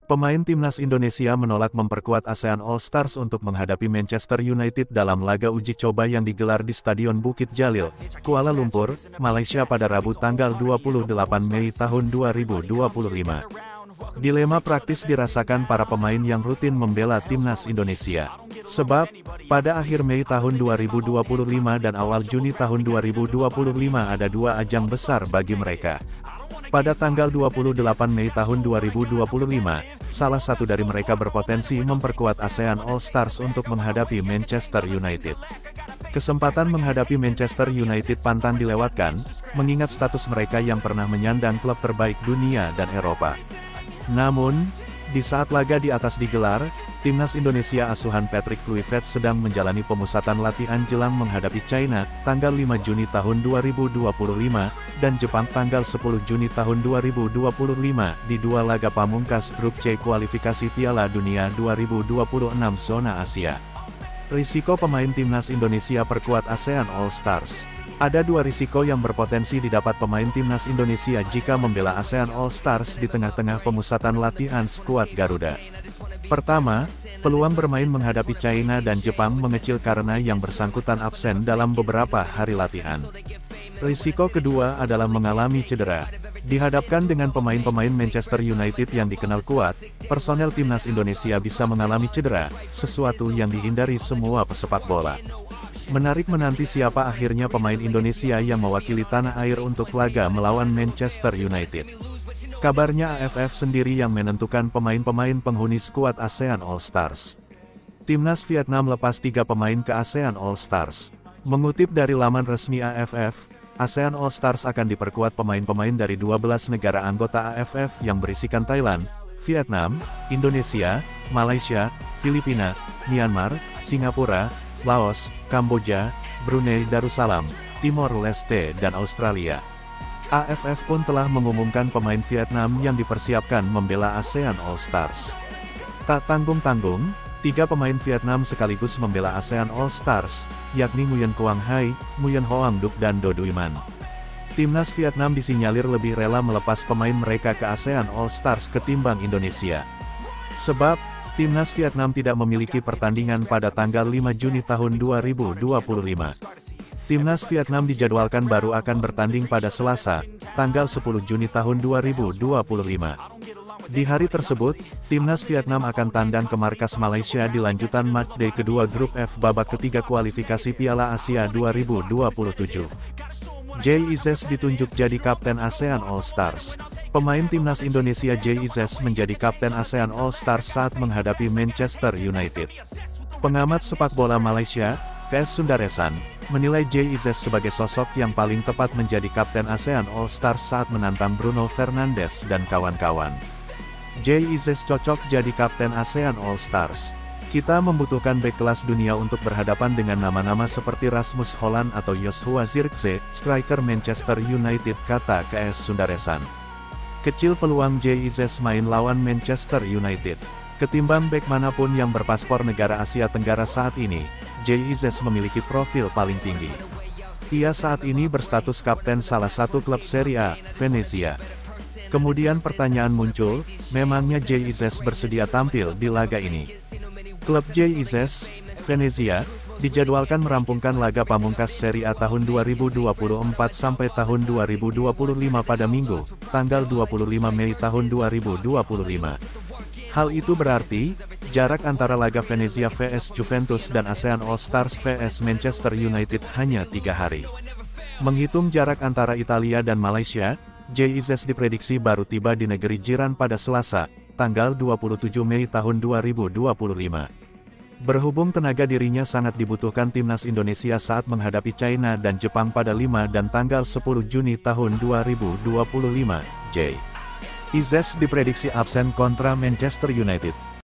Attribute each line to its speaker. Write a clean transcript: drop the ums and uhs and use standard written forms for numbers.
Speaker 1: Pemain timnas Indonesia menolak memperkuat ASEAN All Stars untuk menghadapi Manchester United dalam laga uji coba yang digelar di Stadion Bukit Jalil, Kuala Lumpur, Malaysia pada Rabu tanggal 28 Mei tahun 2025. Dilema praktis dirasakan para pemain yang rutin membela timnas Indonesia. Sebab, pada akhir Mei tahun 2025 dan awal Juni tahun 2025 ada dua ajang besar bagi mereka. Pada tanggal 28 Mei tahun 2025, salah satu dari mereka berpotensi memperkuat ASEAN All Stars untuk menghadapi Manchester United. Kesempatan menghadapi Manchester United pantang dilewatkan, mengingat status mereka yang pernah menyandang klub terbaik dunia dan Eropa. Namun, di saat laga di atas digelar, timnas Indonesia asuhan Patrick Kluivert sedang menjalani pemusatan latihan jelang menghadapi China, tanggal 5 Juni tahun 2025, dan Jepang tanggal 10 Juni tahun 2025 di dua laga pamungkas Grup C kualifikasi Piala Dunia 2026 zona Asia. Risiko pemain timnas Indonesia perkuat ASEAN All Stars. Ada dua risiko yang berpotensi didapat pemain timnas Indonesia jika membela ASEAN All Stars di tengah-tengah pemusatan latihan skuad Garuda. Pertama, peluang bermain menghadapi China dan Jepang mengecil karena yang bersangkutan absen dalam beberapa hari latihan. Risiko kedua adalah mengalami cedera. Dihadapkan dengan pemain-pemain Manchester United yang dikenal kuat, personel timnas Indonesia bisa mengalami cedera, sesuatu yang dihindari semua pesepak bola. Menarik menanti siapa akhirnya pemain Indonesia yang mewakili tanah air untuk laga melawan Manchester United. Kabarnya AFF sendiri yang menentukan pemain-pemain penghuni skuad ASEAN All Stars. Timnas Vietnam lepas 3 pemain ke ASEAN All Stars. Mengutip dari laman resmi AFF, ASEAN All Stars akan diperkuat pemain-pemain dari 12 negara anggota AFF yang berisikan Thailand, Vietnam, Indonesia, Malaysia, Filipina, Myanmar, Singapura, Laos, Kamboja, Brunei Darussalam, Timor Leste dan Australia. AFF pun telah mengumumkan pemain Vietnam yang dipersiapkan membela ASEAN All Stars. Tak tanggung-tanggung, 3 pemain Vietnam sekaligus membela ASEAN All Stars, yakni Nguyen Quang Hai, Nguyen Hoang Duc dan Do Duy Man. Timnas Vietnam disinyalir lebih rela melepas pemain mereka ke ASEAN All Stars ketimbang Indonesia. Sebab, timnas Vietnam tidak memiliki pertandingan pada tanggal 5 Juni tahun 2025. Timnas Vietnam dijadwalkan baru akan bertanding pada Selasa, tanggal 10 Juni tahun 2025. Di hari tersebut, timnas Vietnam akan tandang ke markas Malaysia di lanjutan matchday kedua Grup F babak ketiga kualifikasi Piala Asia 2027. Jay Izzes ditunjuk jadi kapten ASEAN All Stars. Pemain timnas Indonesia Jay Izzes menjadi kapten ASEAN All Stars saat menghadapi Manchester United. Pengamat sepak bola Malaysia, KS Sundaresan, menilai Jay Izzes sebagai sosok yang paling tepat menjadi kapten ASEAN All Stars saat menantang Bruno Fernandes dan kawan-kawan. Jay Izzes cocok jadi kapten ASEAN All Stars. Kita membutuhkan bek kelas dunia untuk berhadapan dengan nama-nama seperti Rasmus Holland atau Joshua Zirkzee, striker Manchester United, kata KS Sundaresan. Kecil peluang Jay Izzes main lawan Manchester United. Ketimbang bek manapun yang berpaspor negara Asia Tenggara saat ini, Jay Izzes memiliki profil paling tinggi. Ia saat ini berstatus kapten salah satu klub Serie A, Venezia. Kemudian pertanyaan muncul, memangnya Jay Izzes bersedia tampil di laga ini? Klub Jay Izzes, Venezia, dijadwalkan merampungkan laga pamungkas Serie A tahun 2024 sampai tahun 2025 pada Minggu, tanggal 25 Mei tahun 2025. Hal itu berarti, jarak antara laga Venezia vs Juventus dan ASEAN All Stars vs Manchester United hanya 3 hari. Menghitung jarak antara Italia dan Malaysia, Jay Izzes diprediksi baru tiba di negeri jiran pada Selasa, tanggal 27 Mei tahun 2025. Berhubung tenaga dirinya sangat dibutuhkan timnas Indonesia saat menghadapi China dan Jepang pada 5 dan tanggal 10 Juni tahun 2025, Jay Izzes diprediksi absen kontra Manchester United.